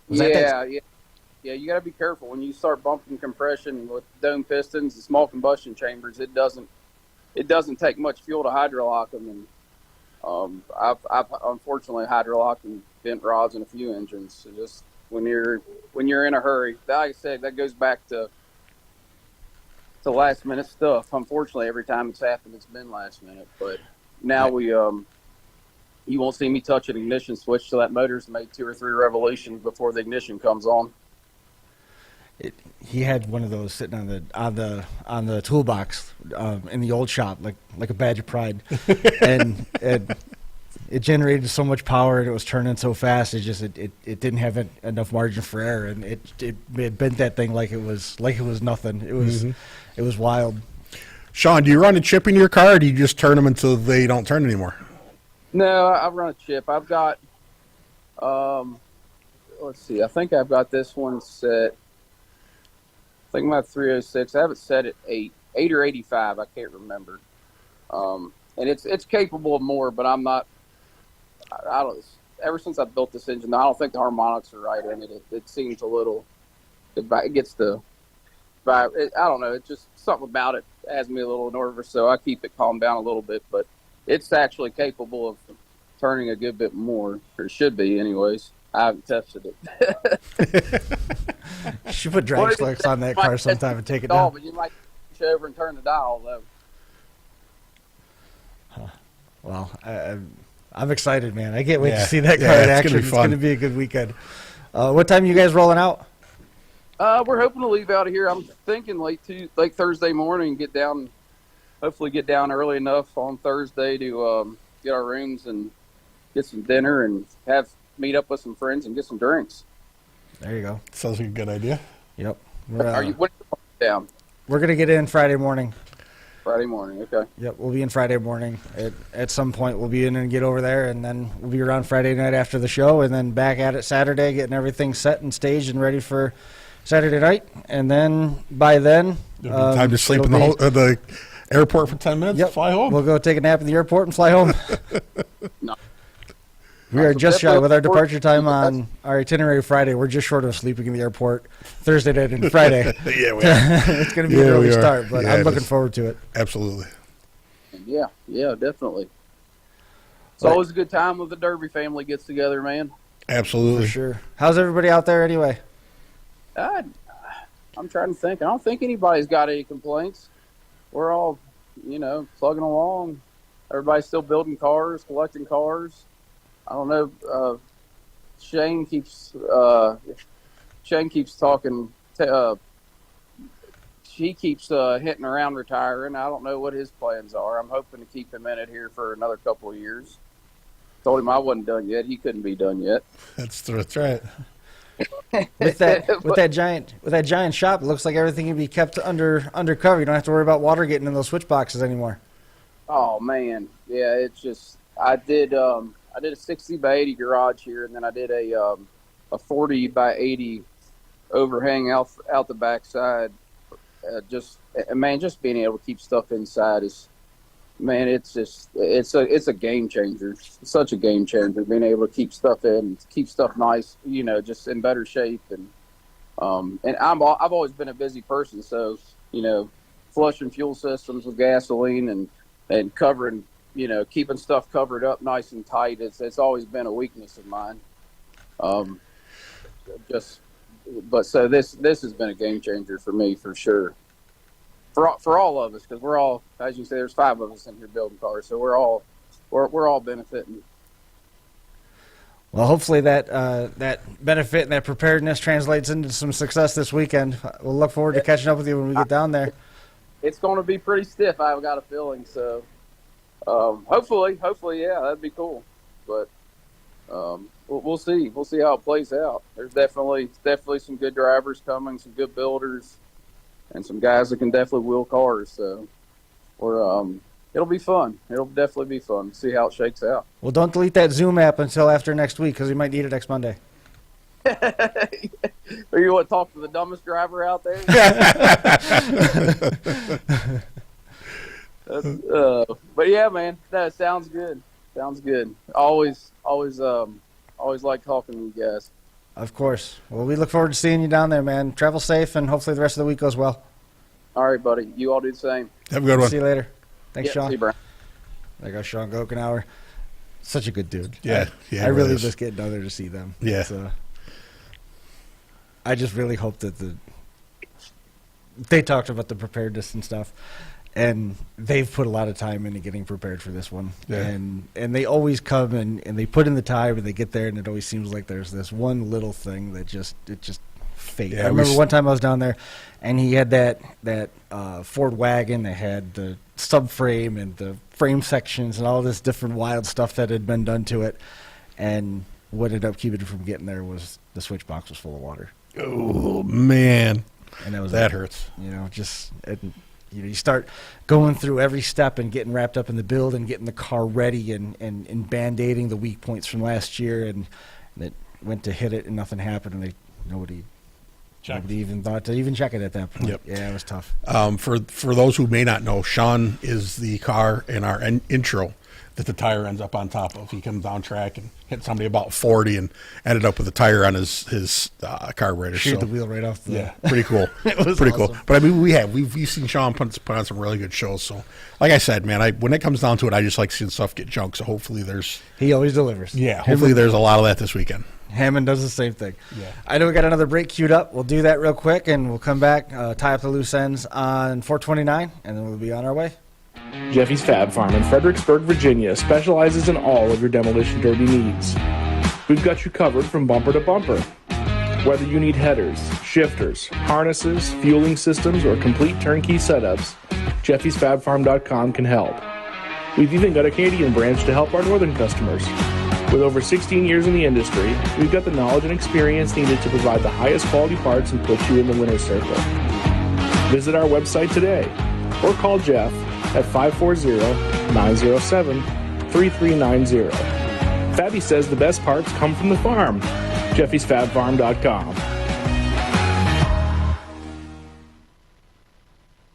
Yeah. You got to be careful when you start bumping compression with dome pistons and small combustion chambers. It doesn't take much fuel to hydrolock them, and I've unfortunately hydrolocked and bent rods in a few engines. So just when you're in a hurry, like I said, that goes back to last minute stuff. Unfortunately, every time it's happened, it's been last minute. But now you won't see me touch an ignition switch till that motor's made 2 or 3 revolutions before the ignition comes on. He had one of those sitting on the toolbox in the old shop, like a badge of pride, and it generated so much power and it was turning so fast. It didn't have enough margin for error, and it bent that thing like it was nothing. It was wild. Sean, do you run a chip in your car, or do you just turn them until they don't turn anymore? No, I run a chip. I've got let's see. I think I've got this one set. I think my 306. I have it set at 8 or 85. I can't remember. And it's capable of more, but I'm not. I don't. Ever since I built this engine, I don't think the harmonics are right in it. It seems a little. It gets the. I don't know. It's just something about it has me a little nervous, so I keep it calmed down a little bit. But it's actually capable of turning a good bit more, or it should be, anyways. I haven't tested it. You should put drag slugs on that car sometime and take it down. But you might reach over and turn the dial, though. Well, I'm excited, man. I can't wait to see that car in it's action. gonna be It's fun. going to be a good weekend. What time are you guys rolling out? We're hoping to leave out of here. I'm thinking late Thursday morning. Hopefully get down early enough on Thursday to get our rooms and get some dinner and meet up with some friends and get some drinks. There you go. Sounds like a good idea. Yep. When are you down? We're going to get in Friday morning. Friday morning, okay. Yep, we'll be in Friday morning. At some point, we'll be in and get over there, and then we'll be around Friday night after the show, and then back at it Saturday, getting everything set and staged and ready for Saturday night. And then by then, time to sleep in the airport for 10 minutes. Yep, fly home. We'll go take a nap in the airport and fly home. No. We are just shy with our departure time on our itinerary Friday. We're just short of sleeping in the airport Thursday night and Friday. Yeah, we are. It's going to be an early start, but Yeah, I'm looking forward to it. Absolutely. Yeah, definitely. It's always a good time when the Derby family gets together, man. Absolutely. For sure. How's everybody out there anyway? I'm trying to think. I don't think anybody's got any complaints. We're all, plugging along. Everybody's still building cars, collecting cars. I don't know. Shane Shane keeps talking. She keeps hitting around retiring. I don't know what his plans are. I'm hoping to keep him in it here for another couple of years. Told him I wasn't done yet. He couldn't be done yet. That's right. With that giant shop, it looks like everything can be kept undercover. You don't have to worry about water getting in those switch boxes anymore. Oh man, yeah. It's just I did a 60 by 80 garage here, and then I did a 40 by 80 overhang out the backside. Just being able to keep stuff inside is, man, it's a game changer. It's such a game changer being able to keep stuff in, keep stuff nice, just in better shape. And I've always been a busy person, so flushing fuel systems with gasoline and covering, keeping stuff covered up nice and tight. It's always been a weakness of mine. So this has been a game changer for me for sure. For all of us, because we're all, as you say, there's 5 of us in here building cars, so we're all benefiting. Well, hopefully that benefit and that preparedness translates into some success this weekend. We'll look forward to catching up with you when we get down there. It's going to be pretty stiff, I've got a feeling. So hopefully, yeah, that'd be cool. But we'll see. We'll see how it plays out. There's definitely some good drivers coming, some good builders, and some guys that can definitely wheel cars. So it'll be fun. It'll definitely be fun. See how it shakes out. Well, don't delete that Zoom app until after next week, because we might need it next Monday. Or you want to talk to the dumbest driver out there? But yeah, man, that sounds good. Sounds good. Always like talking to you guys. Of course. Well, we look forward to seeing you down there, man. Travel safe, and hopefully the rest of the week goes well. All right, buddy. You all do the same. Have a good one. See you later. Thanks, Sean. See you, Brian. There goes Sean Gochenour. Such a good dude. Yeah. I really just get down there to see them. Yeah. I just really hope that they talked about the preparedness and stuff, and they've put a lot of time into getting prepared for this one. Yeah. And they always come and they put in the time, and they get there, and it always seems like there's this one little thing that just fate. Yeah, I remember one time I was down there, and he had that Ford wagon that had the subframe and the frame sections and all this different wild stuff that had been done to it. And what ended up keeping it from getting there was the switch box was full of water. Oh man, and that hurts. You start going through every step and getting wrapped up in the build and getting the car ready and band-aiding the weak points from last year, and it went to hit it and nothing happened, and nobody even thought to even check it at that point. Yep. Yeah, it was tough. For those who may not know, Sean is the car in our intro that the tire ends up on top of. He comes down track and hit somebody about 40 and ended up with a tire on his carburetor. Sheared the wheel right off the... Yeah, pretty cool. It was pretty awesome. cool. But I mean, we've seen Sean put on some really good shows. So, like I said, man, when it comes down to it, I just like seeing stuff get junk. So hopefully he always delivers. Yeah, hopefully there's a lot of that this weekend. Hammond does the same thing. Yeah. I know we got another break queued up. We'll do that real quick, and we'll come back, tie up the loose ends on 429, and then we'll be on our way. Jeffy's Fab Farm in Fredericksburg, Virginia specializes in all of your demolition derby needs. We've got you covered from bumper to bumper. Whether you need headers, shifters, harnesses, fueling systems, or complete turnkey setups, Jeffy'sFabFarm.com can help. We've even got a Canadian branch to help our northern customers. With over 16 years in the industry, we've got the knowledge and experience needed to provide the highest quality parts and put you in the winner's circle. Visit our website today or call Jeff at 540-907-3390. Fabby says the best parts come from the farm. Jeffy'sFabFarm.com.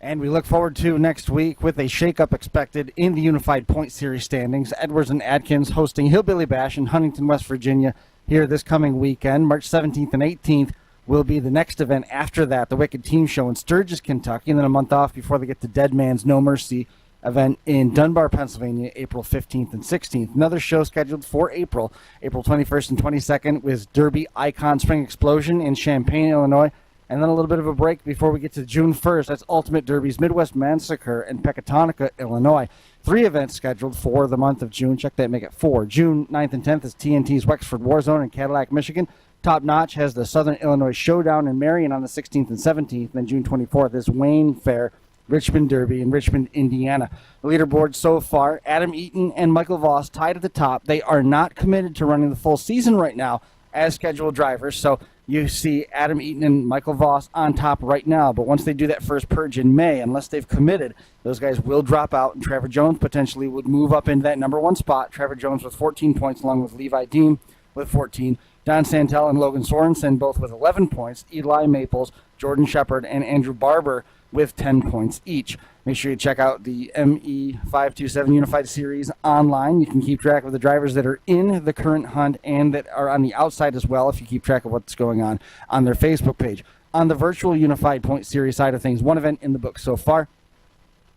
And we look forward to next week with a shakeup expected in the Unified Point Series standings. Edwards and Adkins hosting Hillbilly Bash in Huntington, West Virginia here this coming weekend. March 17th and 18th will be the next event after that, the Wicked Team Show in Sturgis, Kentucky, and then a month off before they get the Dead Man's No Mercy event in Dunbar, Pennsylvania, April 15th and 16th. Another show scheduled for April 21st and 22nd with Derby Icon Spring Explosion in Champaign, Illinois. And then a little bit of a break before we get to June 1st. That's Ultimate Derby's Midwest Massacre in Pecatonica, Illinois. 3 events scheduled for the month of June. Check that, make it 4. June 9th and 10th is TNT's Wexford Warzone in Cadillac, Michigan. Top Notch has the Southern Illinois Showdown in Marion on the 16th and 17th. Then June 24th is Wayne Fair Richmond Derby in Richmond, Indiana. The leaderboard so far, Adam Eaton and Michael Voss tied at the top. They are not committed to running the full season right now as scheduled drivers. So you see Adam Eaton and Michael Voss on top right now. But once they do that first purge in May, unless they've committed, those guys will drop out, and Trevor Jones potentially would move up into that number 1 spot. Trevor Jones with 14 points, along with Levi Deem with 14. Don Santel and Logan Sorensen both with 11 points. Eli Maples, Jordan Shepard, and Andrew Barber with 10 points each. Make sure you check out the ME527 Unified Series online. You can keep track of the drivers that are in the current hunt and that are on the outside as well, if you keep track of what's going on their Facebook page. On the virtual Unified Point Series side of things, 1 event in the book so far.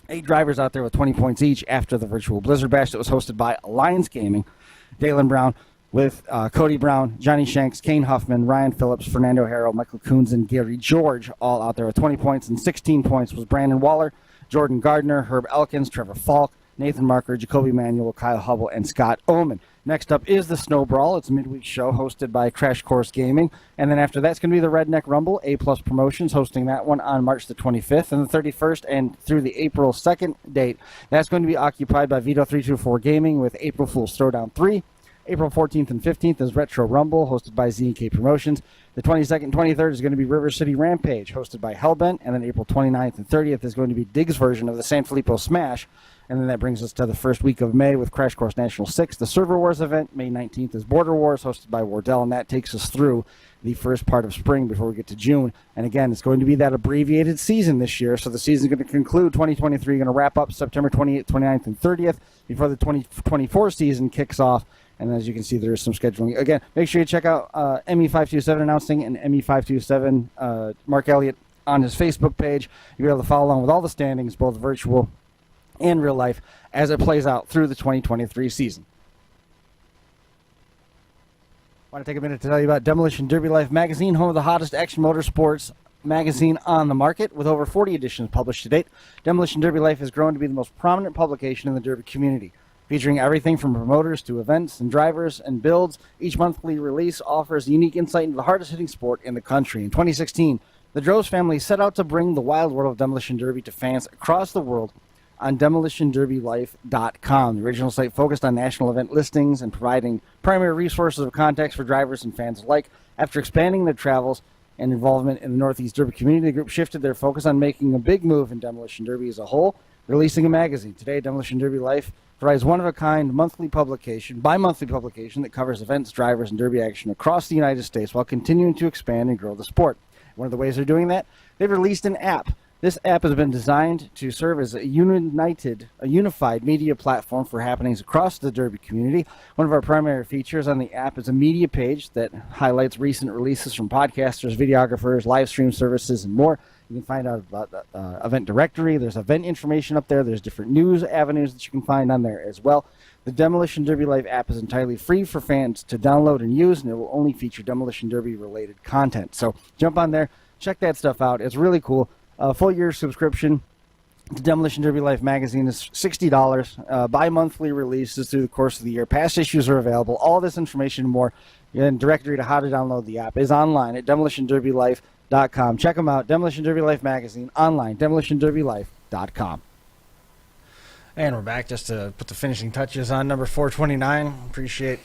8 drivers out there with 20 points each after the virtual Blizzard Bash that was hosted by Alliance Gaming. Dalen Brown with Cody Brown, Johnny Shanks, Kane Huffman, Ryan Phillips, Fernando Harrell, Michael Coons, and Gary George all out there with 20 points. And 16 points was Brandon Waller, Jordan Gardner, Herb Elkins, Trevor Falk, Nathan Marker, Jacoby Manuel, Kyle Hubble, and Scott Oman. Next up is the Snow Brawl. It's a midweek show hosted by Crash Course Gaming. And then after that's going to be the Redneck Rumble, A-Plus Promotions, hosting that one on March the 25th and the 31st and through the April 2nd date. That's going to be occupied by Vito324 Gaming with April Fool's Throwdown 3. April 14th and 15th is Retro Rumble, hosted by Z&K Promotions. The 22nd and 23rd is going to be River City Rampage, hosted by Hellbent. And then April 29th and 30th is going to be Diggs' version of the San Filippo Smash. And then that brings us to the first week of May with Crash Course National 6. The Server Wars event, May 19th, is Border Wars, hosted by Wardell. And that takes us through the first part of spring before we get to June. And again, it's going to be that abbreviated season this year. So the season is going to conclude 2023, going to wrap up September 28th, 29th, and 30th before the 2024 season kicks off. And as you can see, there is some scheduling. Again, make sure you check out ME527 announcing and ME527 Mark Elliott on his Facebook page. You'll be able to follow along with all the standings, both virtual and real life, as it plays out through the 2023 season. I want to take a minute to tell you about Demolition Derby Life magazine, home of the hottest action motorsports magazine on the market. With over 40 editions published to date, Demolition Derby Life has grown to be the most prominent publication in the Derby community. Featuring everything from promoters to events and drivers and builds, each monthly release offers unique insight into the hardest-hitting sport in the country. In 2016, the Droz family set out to bring the wild world of Demolition Derby to fans across the world on DemolitionDerbyLife.com. The original site focused on national event listings and providing primary resources of context for drivers and fans alike. After expanding their travels and involvement in the Northeast Derby community, the group shifted their focus on making a big move in Demolition Derby as a whole, releasing a magazine. Today, Demolition Derby Life provides one-of-a-kind bi-monthly publication that covers events, drivers, and derby action across the United States while continuing to expand and grow the sport. One of the ways they're doing that, they've released an app. This app has been designed to serve as a unified media platform for happenings across the derby community. One of our primary features on the app is a media page that highlights recent releases from podcasters, videographers, live stream services, and more. You can find out about the event directory. There's event information up there. There's different news avenues that you can find on there as well. The Demolition Derby Life app is entirely free for fans to download and use, and it will only feature Demolition Derby-related content. So jump on there, check that stuff out. It's really cool. Full-year subscription to Demolition Derby Life magazine is $60. Bi-monthly releases through the course of the year. Past issues are available. All this information and more, and directory to how to download the app is online at DemolitionDerbyLife.com. Check them out. Demolition Derby Life magazine online, DemolitionDerbyLife.com. And we're back just to put the finishing touches on number 429. Appreciate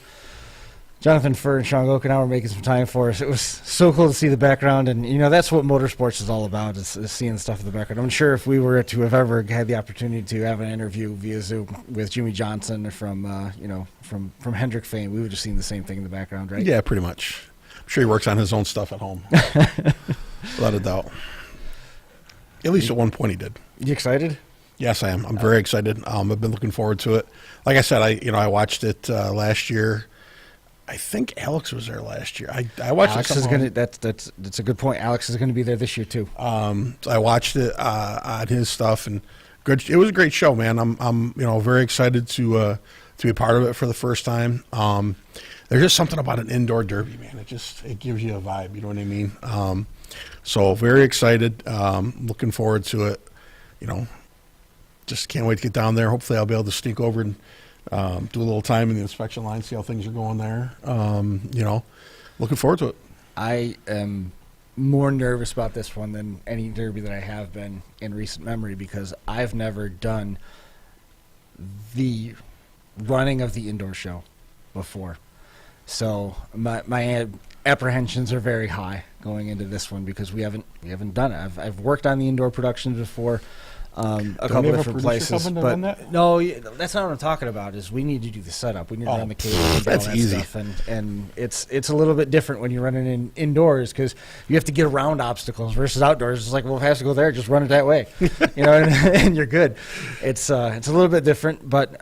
Jonathan Furr and Sean Gochenour making some time for us. It was so cool to see the background, and that's what motorsports is all about, is seeing stuff in the background. I'm sure if we were to have ever had the opportunity to have an interview via Zoom with Jimmy Johnson from Hendrick fame, we would have seen the same thing in the background, right? Yeah, pretty much. I'm sure he works on his own stuff at home. Without a doubt. At least at one point he did. You excited? Yes, I am. I'm very excited. I've been looking forward to it. Like I said, I watched it last year. I think Alex was there last year. I watched Alex it. Is gonna. That's a good point. Alex is going to be there this year too. So I watched it on his stuff, and good. It was a great show, man. I'm very excited to to be part of it for the first time. There's just something about an indoor derby, man. It gives you a vibe. You know what I mean? So very excited. Looking forward to it. Just can't wait to get down there. Hopefully I'll be able to sneak over and do a little time in the inspection line, see how things are going there. Looking forward to it. I am more nervous about this one than any derby that I have been in recent memory because I've never done the running of the indoor show before. So my apprehensions are very high going into this one because we haven't done it. I've worked on the indoor productions before. A couple different places, but no, that's not what I'm talking about. Is we need to do the setup. We need to run the cables and that's all that easy. stuff, and it's a little bit different when you're running indoors because you have to get around obstacles versus outdoors. It's like, well, if it has to go there, just run it that way, and you're good. It's a little bit different, but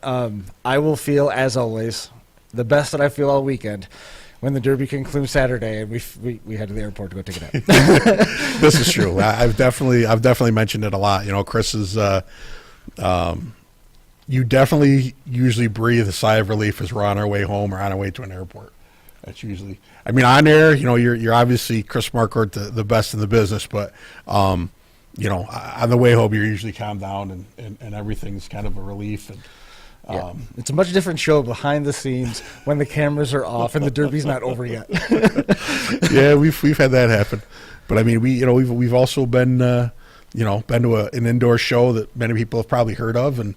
I will feel as always the best that I feel all weekend when the derby concludes Saturday, and we head to the airport to go take it out. This is true. I've definitely mentioned it a lot. Chris is, you definitely usually breathe a sigh of relief as we're on our way home or on our way to an airport. That's usually, on air, you're obviously Chris Marquardt, the best in the business, but, on the way home, you're usually calmed down and everything's kind of a relief. And, it's a much different show behind the scenes when the cameras are off and the derby's not over yet. Yeah, we've had that happen, but we've also been to an indoor show that many people have probably heard of, and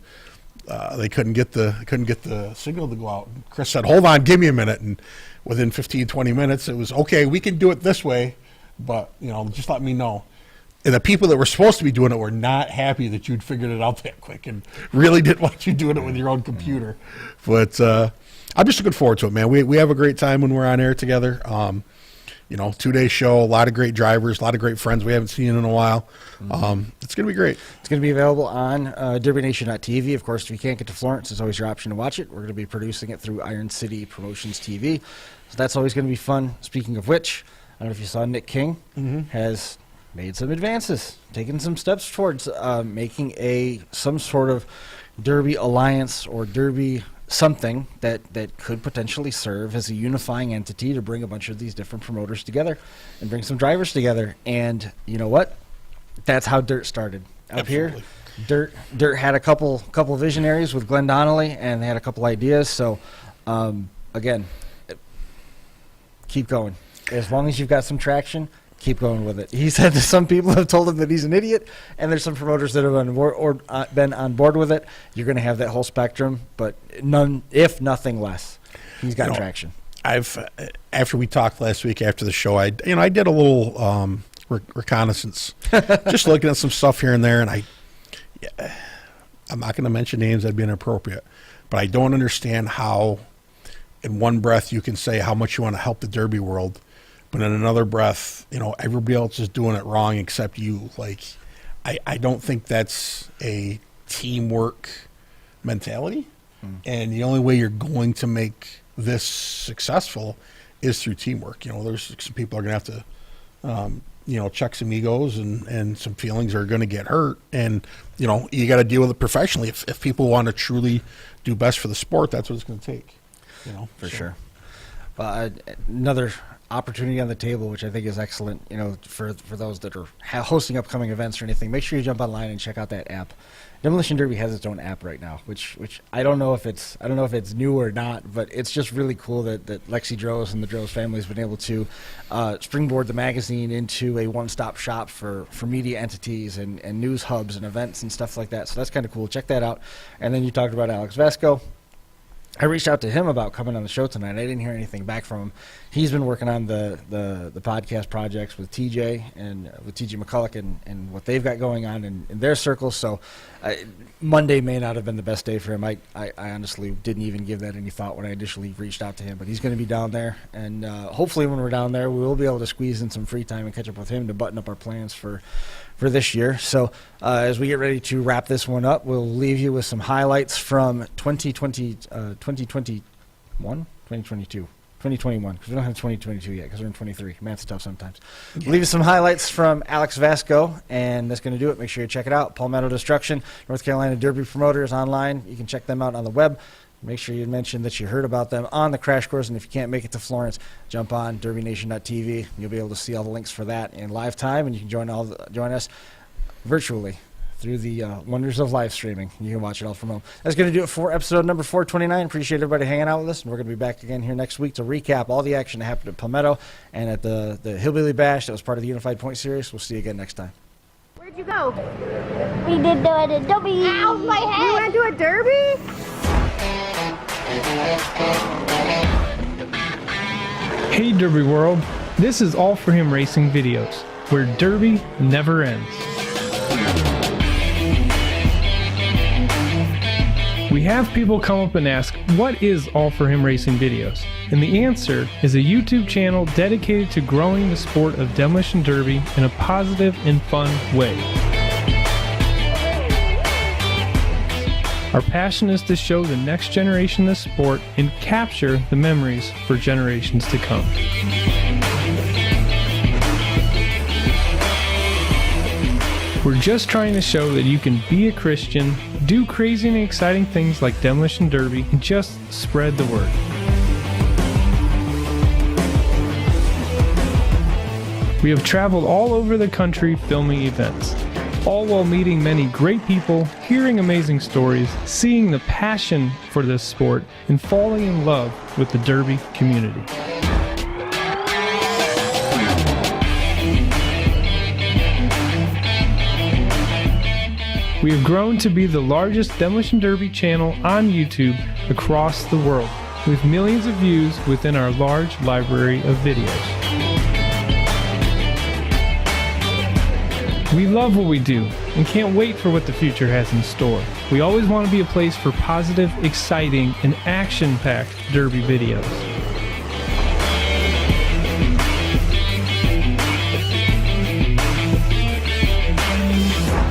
they couldn't get the signal to go out. Chris said, "Hold on, give me a minute," and within 15-20 minutes, it was okay. We can do it this way, but just let me know. And the people that were supposed to be doing it were not happy that you'd figured it out that quick and really didn't want you doing it with your own computer. But I'm just looking forward to it, man. We have a great time when we're on air together. 2-day show, a lot of great drivers, a lot of great friends we haven't seen in a while. It's going to be great. It's going to be available on DerbyNation.tv. Of course, if you can't get to Florence, it's always your option to watch it. We're going to be producing it through Iron City Promotions TV. So that's always going to be fun. Speaking of which, I don't know if you saw Nick King has made some advances, taken some steps towards making some sort of derby alliance or derby something that could potentially serve as a unifying entity to bring a bunch of these different promoters together and bring some drivers together. And you know what? That's how Dirt started. Up here, Dirt had a couple visionaries with Glenn Donnelly, and they had a couple ideas. So, again, keep going. As long as you've got some traction, keep going with it. He said that some people have told him that he's an idiot, and there's some promoters that have been on board with it. You're going to have that whole spectrum, but none, if nothing less. He's got traction. After we talked last week after the show, I did a little reconnaissance, just looking at some stuff here and there, and I'm not going to mention names, that'd be inappropriate, but I don't understand how in one breath you can say how much you want to help the derby world, but in another breath, everybody else is doing it wrong except you. Like, I don't think that's a teamwork mentality. And the only way you're going to make this successul is through teamwork. There's some people are going to have to, check some egos and some feelings are going to get hurt. And, you got to deal with it professionally. If people want to truly do best for the sport, that's what it's going to take. For sure. Another opportunity on the table, which I think is excellent, for those that are hosting upcoming events or anything. Make sure you jump online and check out that app. Demolition Derby has its own app right now, which I don't know if it's new or not, but it's just really cool that Lexi Droz and the Droz family has been able to springboard the magazine into a one-stop shop for media entities and news hubs and events and stuff like that. So that's kind of cool. Check that out. And then you talked about Alex Vasco. I reached out to him about coming on the show tonight. I didn't hear anything back from him. He's been working on the podcast projects with TJ and with TJ McCulloch and what they've got going on in their circles. So Monday may not have been the best day for him. I honestly didn't even give that any thought when I initially reached out to him. But he's going to be down there. And hopefully when we're down there, we will be able to squeeze in some free time and catch up with him to button up our plans for this year. So as we get ready to wrap this one up, we'll leave you with some highlights from 2021, because we don't have 2022 yet because we're in 23. Math's tough sometimes. We'll leave you some highlights from Alex Vasco, and that's going to do it. Make sure you check it out. Palmetto Destruction, North Carolina Derby Promoters online. You can check them out on the web. make sure you mention that you heard about them on the Crash Course. And if you can't make it to Florence, jump on DerbyNation.tv. You'll be able to see all the links for that in live time, and you can join us virtually through the wonders of live streaming. You can watch it all from home. That's going to do it for episode number 429. Appreciate everybody hanging out with us, and we're going to be back again here next week to recap all the action that happened at Palmetto and at the Hillbilly Bash that was part of the Unified Point Series. We'll see you again next time. Where'd you go? We did the derby. Ow, my head! You went to a derby? Hey Derby World, this is All For Him Racing Videos, where Derby never ends. We have people come up and ask, what is All For Him Racing Videos? And the answer is a YouTube channel dedicated to growing the sport of demolition derby in a positive and fun way. Our passion is to show the next generation the sport and capture the memories for generations to come. We're just trying to show that you can be a Christian, do crazy and exciting things like demolition derby, and just spread the word. We have traveled all over the country filming events, all while meeting many great people, hearing amazing stories, seeing the passion for this sport, and falling in love with the derby community. We have grown to be the largest demolition derby channel on YouTube across the world, with millions of views within our large library of videos. We love what we do and can't wait for what the future has in store. We always want to be a place for positive, exciting, and action-packed derby videos.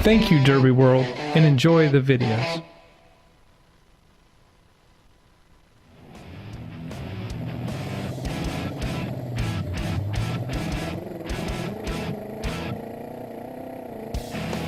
Thank you, Derby World, and enjoy the videos.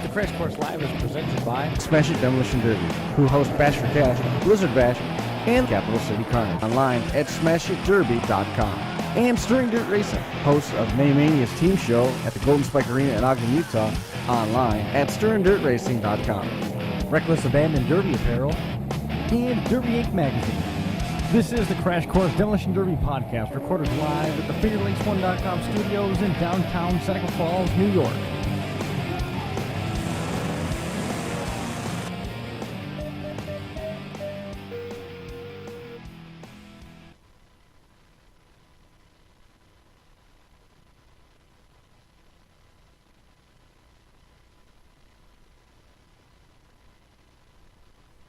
The Crash Course Live is presented by Smash It Demolition Derby, who host Bash for Cash, Blizzard Bash, and Capital City Carnage. Online at smashitderby.com. And Stirring Dirt Racing, hosts of Maymania's team show at the Golden Spike Arena in Ogden, Utah. Online at stirringdirtracing.com. Reckless Abandon Derby Apparel and Derby Inc. Magazine. This is the Crash Course Demolition Derby podcast, recorded live at the FingerLakes1.com studios in downtown Seneca Falls, New York.